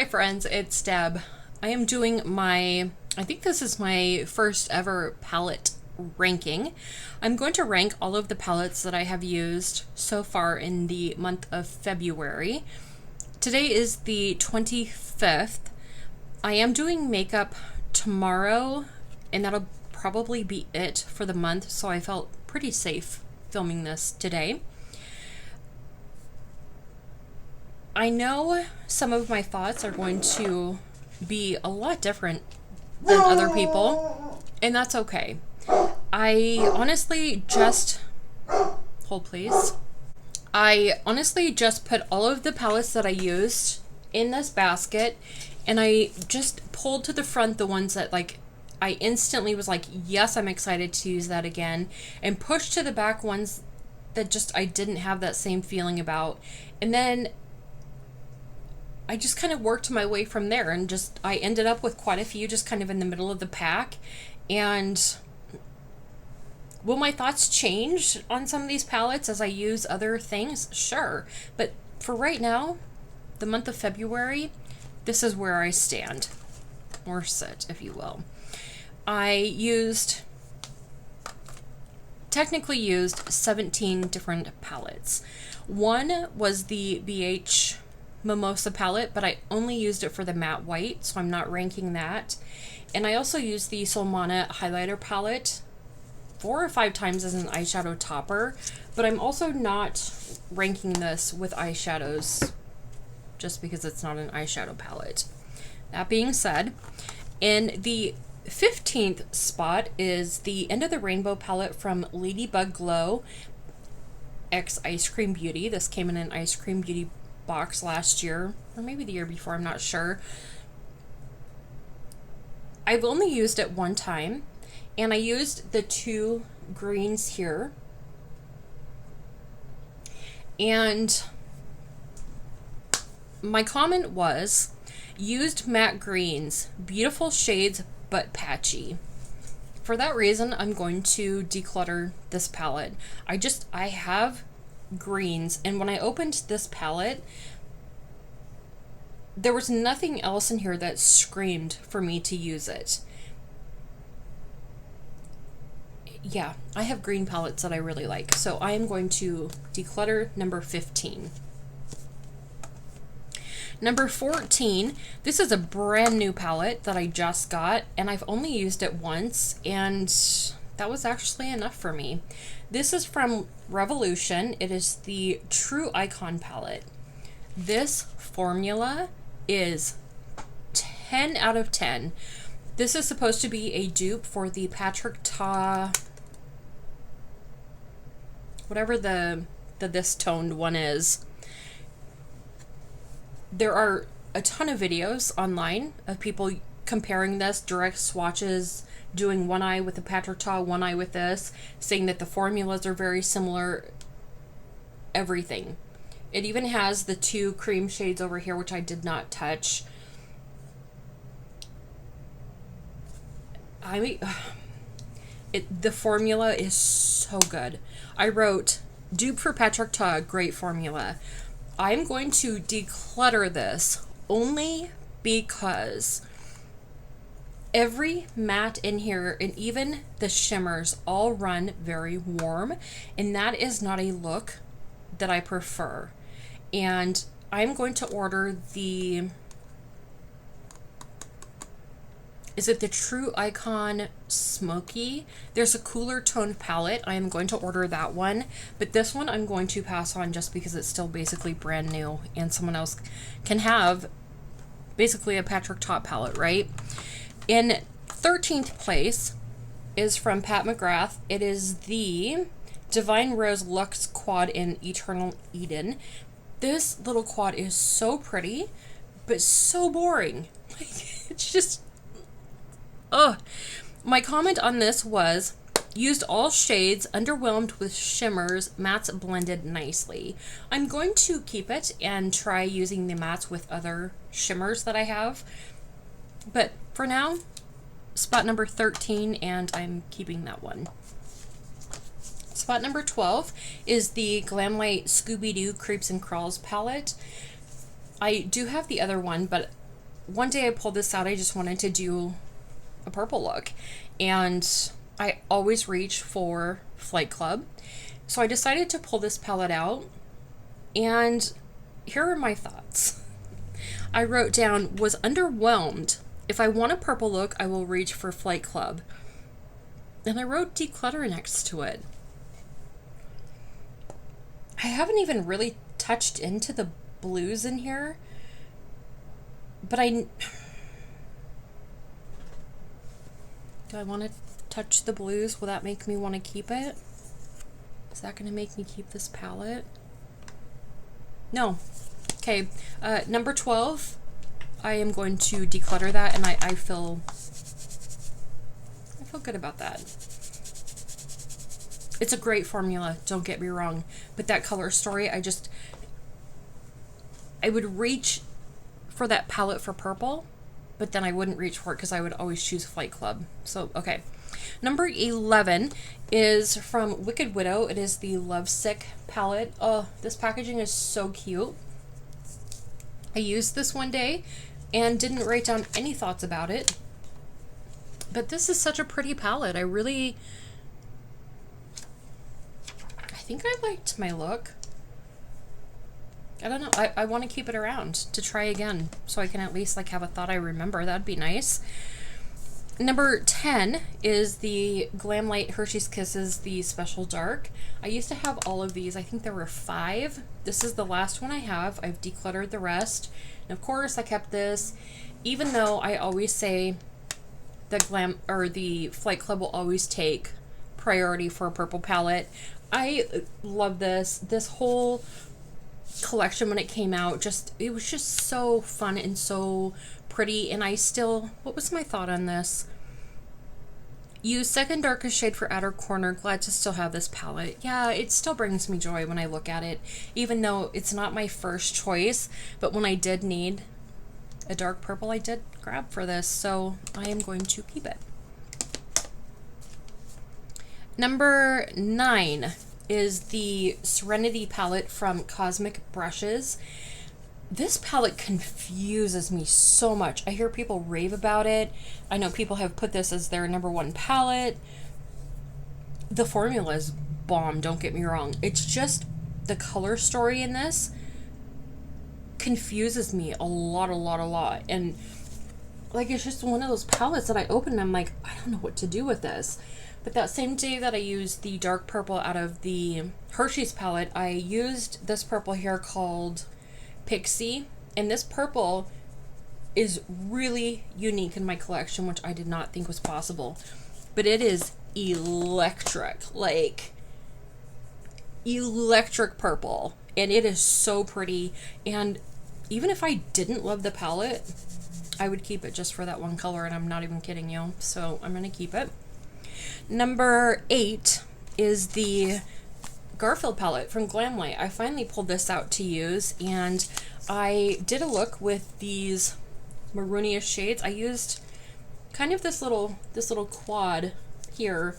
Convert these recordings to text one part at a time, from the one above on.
Hi friends, it's Deb. I am doing I think this is my first ever palette ranking. I'm going to rank all of the palettes that I have used so far in the month of February. Today is the 25th. I am doing makeup tomorrow, and that'll probably be it for the month, so I felt pretty safe filming this today. I know some of my thoughts are going to be a lot different than other people, and that's okay. I honestly just... Hold please. I honestly just put all of the palettes that I used in this basket, and I just pulled to the front the ones that I instantly was like, yes, I'm excited to use that again, and pushed to the back ones that just I didn't have that same feeling about. And then I just kind of worked my way from there, and I ended up with quite a few just kind of in the middle of the pack. And will my thoughts change on some of these palettes as I use other things? Sure. But for right now, the month of February, this is where I stand, or sit, if you will. I technically used 17 different palettes. One was the BH Mimosa palette, but I only used it for the matte white, so I'm not ranking that. And I also used the Solmana highlighter palette 4 or 5 times as an eyeshadow topper, but I'm also not ranking this with eyeshadows just because it's not an eyeshadow palette. That being said, in the 15th spot is the End of the Rainbow palette from Ladybug Glow X Ice Cream Beauty. This came in an Ice Cream Beauty box last year, or maybe the year before, I'm not sure. I've only used it one time, and I used the 2 greens here. And my comment was, used matte greens, beautiful shades, but patchy. For that reason, I'm going to declutter this palette. I have greens, and when I opened this palette, there was nothing else in here that screamed for me to use it. Yeah, I have green palettes that I really like, so I am going to declutter number 15. Number 14, this is a brand new palette that I just got, and I've only used it once, and that was actually enough for me. This is from Revolution. It is the True Icon palette. This formula is 10 out of 10. This is supposed to be a dupe for the Patrick Ta, whatever the this toned one is. There are a ton of videos online of people comparing this, direct swatches, doing one eye with the Patrick Ta, one eye with this, saying that the formulas are very similar, everything. It even has the 2 cream shades over here, which I did not touch. The formula is so good. I wrote, dupe for Patrick Ta, great formula. I'm going to declutter this only because every matte in here, and even the shimmers, all run very warm, and that is not a look that I prefer. And I'm going to order the... Is it the True Icon Smoky? There's a cooler toned palette. I am going to order that one, but this one I'm going to pass on just because it's still basically brand new, and someone else can have basically a Patrick Ta palette, right? In 13th place is from Pat McGrath. It is the Divine Rose Luxe Quad in Eternal Eden. This little quad is so pretty, but so boring. It's just... Ugh. My comment on this was, used all shades, underwhelmed with shimmers, mattes blended nicely. I'm going to keep it and try using the mattes with other shimmers that I have. But for now, spot number 13, and I'm keeping that one. Spot number 12 is the Glamlight Scooby-Doo Creeps and Crawls palette. I do have the other one, but one day I pulled this out. I just wanted to do a purple look, and I always reach for Flight Club. So I decided to pull this palette out, and here are my thoughts. I wrote down, was underwhelmed. If I want a purple look, I will reach for Flight Club. And I wrote Declutter next to it. I haven't even really touched into the blues in here, but do I want to touch the blues? Will that make me want to keep it? Is that going to make me keep this palette? No. Okay, number 12, I am going to declutter that, and I feel good about that. It's a great formula, don't get me wrong, but that color story, I would reach for that palette for purple, but then I wouldn't reach for it because I would always choose Flight Club. So, okay. Number 11 is from Wicked Widow. It is the Lovesick palette. Oh, this packaging is so cute. I used this one day and didn't write down any thoughts about it. But this is such a pretty palette. I think I liked my look. I don't know. I want to keep it around to try again so I can at least like have a thought I remember. That'd be nice. Number 10 is the Glamlight Hershey's Kisses, the Special Dark. I used to have all of these. I think there were 5. This is the last one I have. I've decluttered the rest. And of course I kept this, even though I always say the Flight Club will always take priority for a purple palette. I love this whole collection when it came out. It was just so fun and so pretty. And what was my thought on this? Use second darkest shade for outer corner. Glad to still have this palette. Yeah, it still brings me joy when I look at it, even though it's not my first choice. But when I did need a dark purple, I did grab for this, so I am going to keep it. Number 9 is the Serenity palette from Cosmic Brushes. This palette confuses me so much. I hear people rave about it. I know people have put this as their number 1 palette. The formula is bomb, don't get me wrong. It's just the color story in this confuses me a lot. And like, it's just one of those palettes that I open and I'm like, I don't know what to do with this. But that same day that I used the dark purple out of the Hershey's palette, I used this purple here called Pixie. And this purple is really unique in my collection, which I did not think was possible. But it is electric, like electric purple. And it is so pretty. And even if I didn't love the palette, I would keep it just for that one color, and I'm not even kidding you. So I'm going to keep it. Number 8 is the Garfield palette from Glamlight. I finally pulled this out to use, and I did a look with these maroonish shades. I used kind of this little quad here,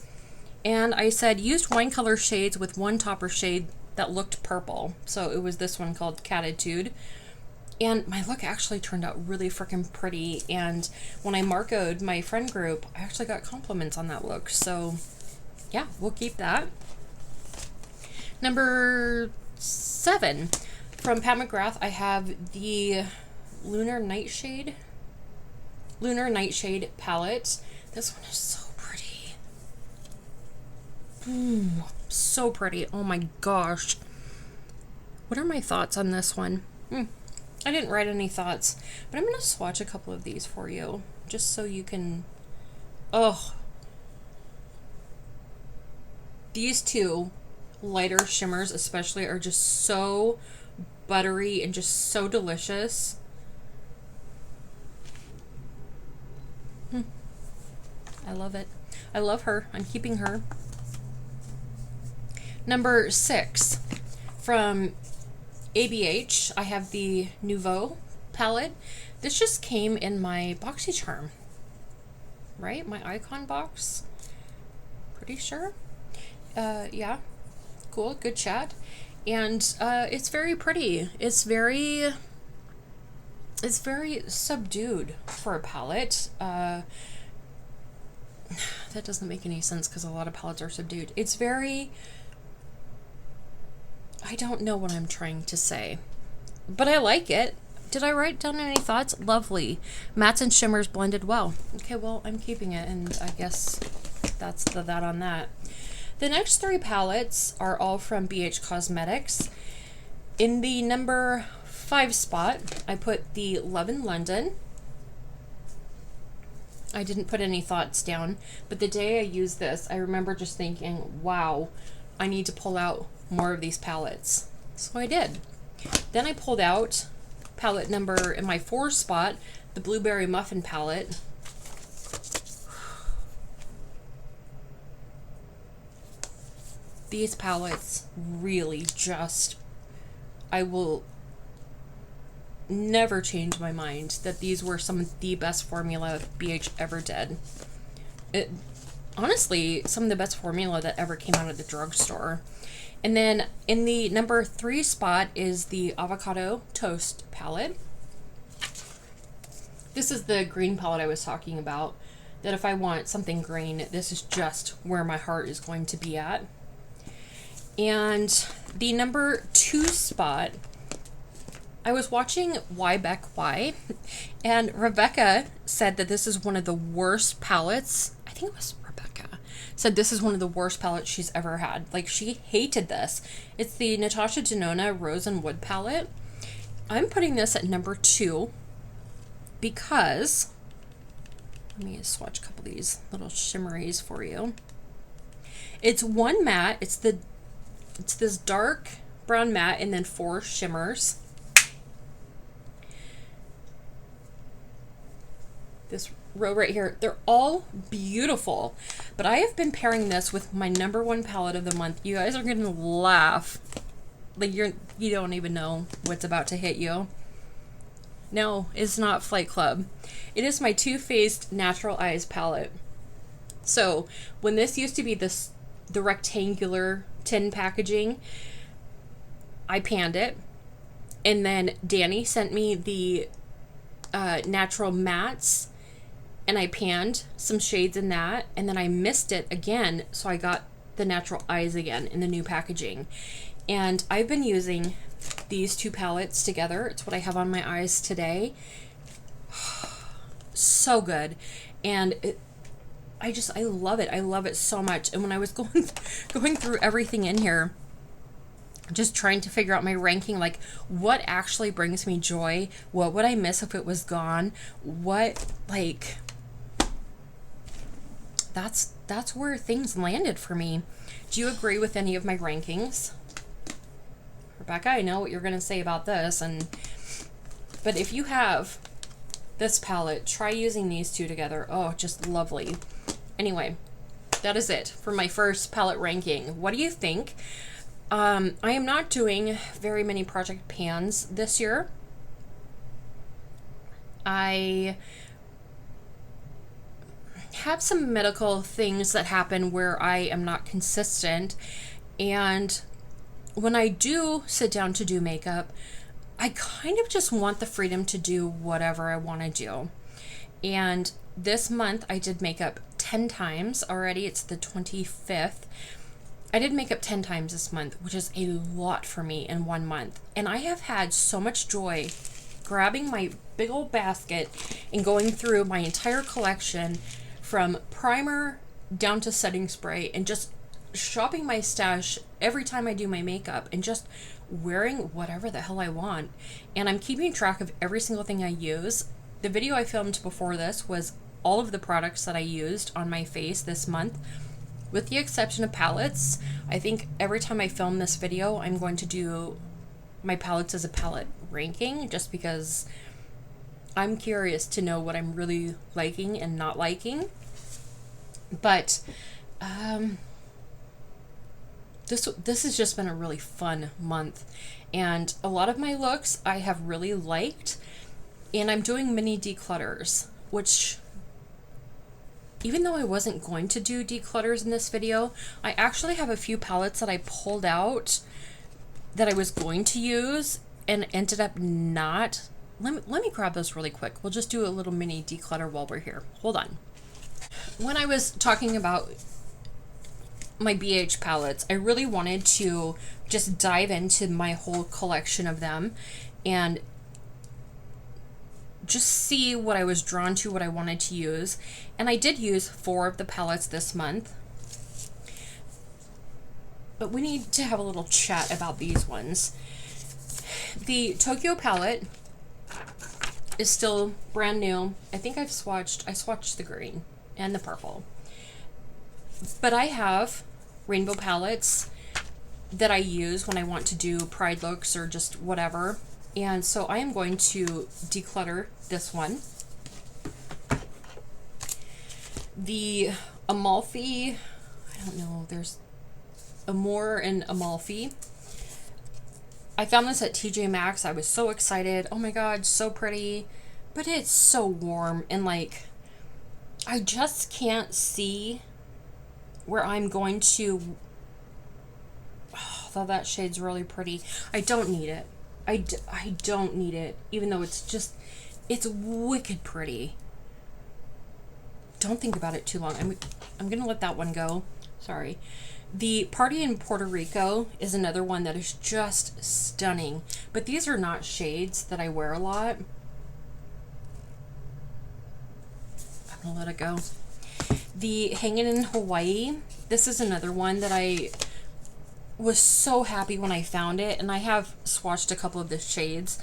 and I said used wine color shades with one topper shade that looked purple. So it was this one called Catitude. And my look actually turned out really freaking pretty. And when I Marcoed my friend group, I actually got compliments on that look. So yeah, we'll keep that. Number 7, from Pat McGrath, I have the Lunar Nightshade palette. This one is so pretty. So pretty. Oh my gosh. What are my thoughts on this one? I didn't write any thoughts, but I'm going to swatch a couple of these for you, just so you can... Oh. These two lighter shimmers especially are just so buttery and just so delicious. I love it. I love her. I'm keeping her. Number 6, from ABH, I have the Nouveau palette. This just came in my BoxyCharm, right? My icon box. Pretty sure. Yeah. Cool. Good chat. And it's very pretty. It's very It's very subdued for a palette. That doesn't make any sense because a lot of palettes are subdued. It's very... I don't know what I'm trying to say, but I like it. Did I write down any thoughts? Lovely. Mattes and shimmers blended well. Okay, well, I'm keeping it, and I guess that's that on that. The next 3 palettes are all from BH Cosmetics. In the number 5 spot, I put the Love in London. I didn't put any thoughts down, but the day I used this, I remember just thinking, wow, I need to pull out more of these palettes. So I did. Then I pulled out palette number in my 4 spot, the Blueberry Muffin palette. These palettes really just, I will never change my mind that these were some of the best formula BH ever did. Honestly, some of the best formula that ever came out of the drugstore. And then in the number 3 spot is the Avocado Toast palette. This is the green palette I was talking about, that if I want something green, this is just where my heart is going to be at. And the number 2 spot, I was watching Why Beck Why, and Rebecca said that this is one of the worst palettes. I think it was Rebecca said this is one of the worst palettes she's ever had. Like, she hated this. It's the Natasha Denona Rose and Wood palette. I'm putting this at number 2 because, let me swatch a couple of these little shimmeries for you. It's one matte. It's this dark brown matte and then 4 shimmers. This row right here, they're all beautiful, but I have been pairing this with my number 1 palette of the month. You guys are gonna laugh, like you don't even know what's about to hit you. No, it's not Flight Club. It is my Too Faced Natural Eyes palette. So when this used to be the rectangular tin packaging, I panned it, and then Danny sent me the natural mattes, and I panned some shades in that, and then I missed it again, so I got the natural eyes again in the new packaging. And I've been using these 2 palettes together. It's what I have on my eyes today. So good. And I love it. I love it so much. And when I was going through everything in here, just trying to figure out my ranking, like what actually brings me joy, what would I miss if it was gone, what, like, that's where things landed for me. Do you agree with any of my rankings? Rebecca, I know what you're going to say about this, but if you have this palette, try using these 2 together. Oh, just lovely. Anyway, that is it for my first palette ranking. What do you think? I am not doing very many project pans this year. I have some medical things that happen where I am not consistent, and when I do sit down to do makeup, I kind of just want the freedom to do whatever I want to do. And this month I did makeup 10 times already. It's the 25th. I did makeup 10 times this month, which is a lot for me in 1 month. And I have had so much joy grabbing my big old basket and going through my entire collection from primer down to setting spray and just shopping my stash every time I do my makeup and just wearing whatever the hell I want. And I'm keeping track of every single thing I use. The video I filmed before this was all of the products that I used on my face this month, with the exception of palettes. I think every time I film this video, I'm going to do my palettes as a palette ranking, just because I'm curious to know what I'm really liking and not liking. But this has just been a really fun month, and a lot of my looks I have really liked, and I'm doing mini declutters, which, even though I wasn't going to do declutters in this video, I actually have a few palettes that I pulled out that I was going to use and ended up not let me grab those really quick. We'll just do a little mini declutter while we're here. Hold on. When I was talking about my BH palettes, I really wanted to just dive into my whole collection of them and just see what I was drawn to, what I wanted to use. And I did use 4 of the palettes this month. But we need to have a little chat about these ones. The Tokyo palette is still brand new. I think I swatched the green and the purple. But I have rainbow palettes that I use when I want to do pride looks or just whatever. And so I am going to declutter this one. The Amalfi, I don't know, there's Amore and Amalfi. I found this at TJ Maxx. I was so excited. Oh my god, so pretty. But it's so warm and like, I just can't see where I'm going to. Oh, though that shade's really pretty. I don't need it. I don't need it, even though it's wicked pretty. Don't think about it too long. I'm gonna let that one go. Sorry. The Party in Puerto Rico is another one that is just stunning, but these are not shades that I wear a lot. I'm gonna let it go. The Hanging in Hawaii, this is another one that I was so happy when I found it, and I have swatched a couple of the shades,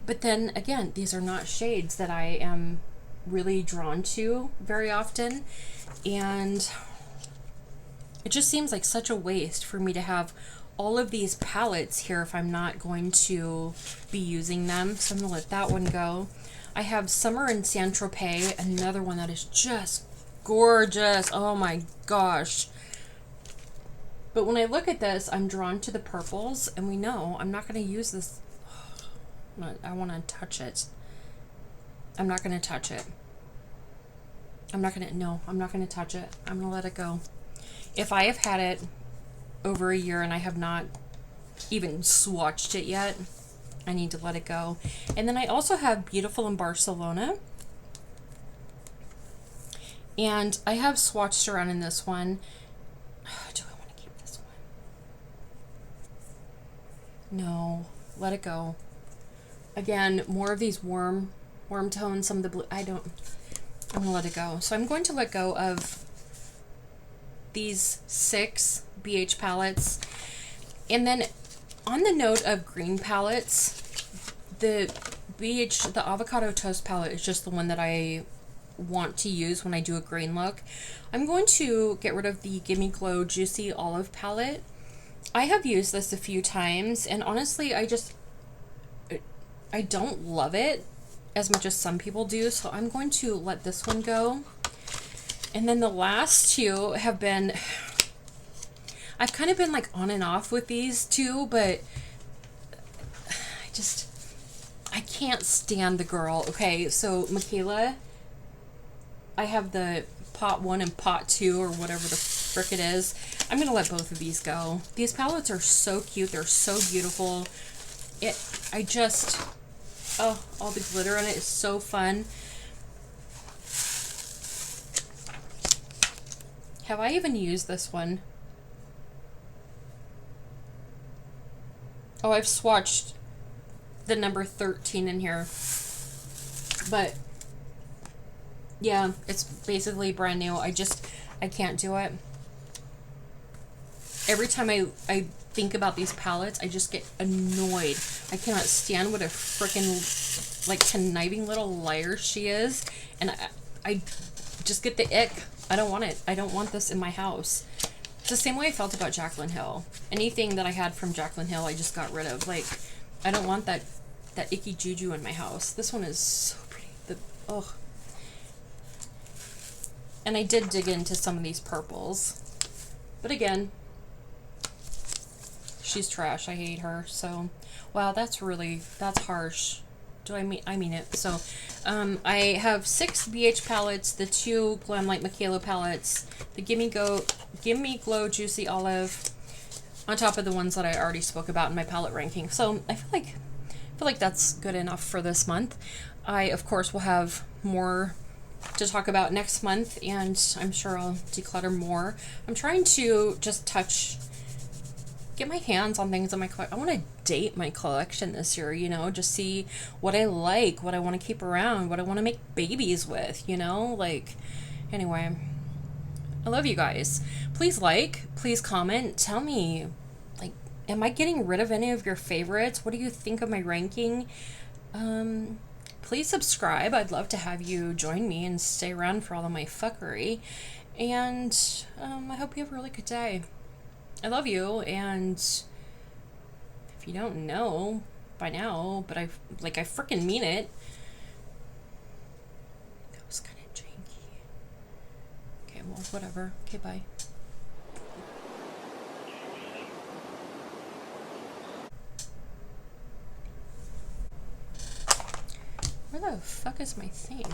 but then again, these are not shades that I am really drawn to very often, and it just seems like such a waste for me to have all of these palettes here if I'm not going to be using them. So I'm gonna let that one go. I have Summer in Saint-Tropez, another one that is just gorgeous. Oh my gosh. But when I look at this, I'm drawn to the purples, and we know I'm not going to use this. I want to touch it. I'm not going to touch it. I'm not going to touch it. I'm going to let it go. If I have had it over a year and I have not even swatched it yet, I need to let it go. And then I also have Beautiful in Barcelona. And I have swatched around in this one. Do I want to keep this one? No, let it go. Again, more of these warm tones, some of the blue. I'm going to let it go. So I'm going to let go of these 6 BH palettes. And then on the note of green palettes, the Avocado Toast palette is just the one that I want to use when I do a green look. I'm going to get rid of the Gimme Glow Juicy Olive palette. I have used this a few times, and honestly, I don't love it as much as some people do, so I'm going to let this one go. And then the last 2 have been, I've kind of been like on and off with these 2, but I can't stand the girl. Okay, so Michaela, I have the pot 1 and pot 2 or whatever the frick it is. I'm going to let both of these go. These palettes are so cute. They're so beautiful. All the glitter on it is so fun. Have I even used this one? Oh, I've swatched the number 13 in here. But yeah, it's basically brand new. I can't do it. Every time I think about these palettes, I just get annoyed. I cannot stand what a freaking like conniving little liar she is, and I just get the ick. I don't want it. I don't want this in my house. It's the same way I felt about Jaclyn Hill. Anything that I had from Jaclyn Hill, I just got rid of. Like, I don't want that icky juju in my house. This one is so pretty. And I did dig into some of these purples, but again, she's trash. I hate her. So, wow, that's harsh. I mean it. So, I have 6 BH palettes, the 2 Glam Light Michaela palettes, the Gimme Glow Juicy Olive, on top of the ones that I already spoke about in my palette ranking. So, I feel like feel like that's good enough for this month. I, of course, will have more to talk about next month, and I'm sure I'll declutter more. I'm trying to just get my hands on things in my collection. I want to date my collection this year, you know, just see what I like, what I want to keep around, what I want to make babies with, you know, like, anyway, I love you guys. Please please comment, tell me, like, am I getting rid of any of your favorites? What do you think of my ranking? Please subscribe. I'd love to have you join me and stay around for all of my fuckery. And I hope you have a really good day. I love you, and if you don't know by now, but I freaking mean it. That was kind of janky. Okay, well, whatever. Okay, bye. Where the fuck is my thing?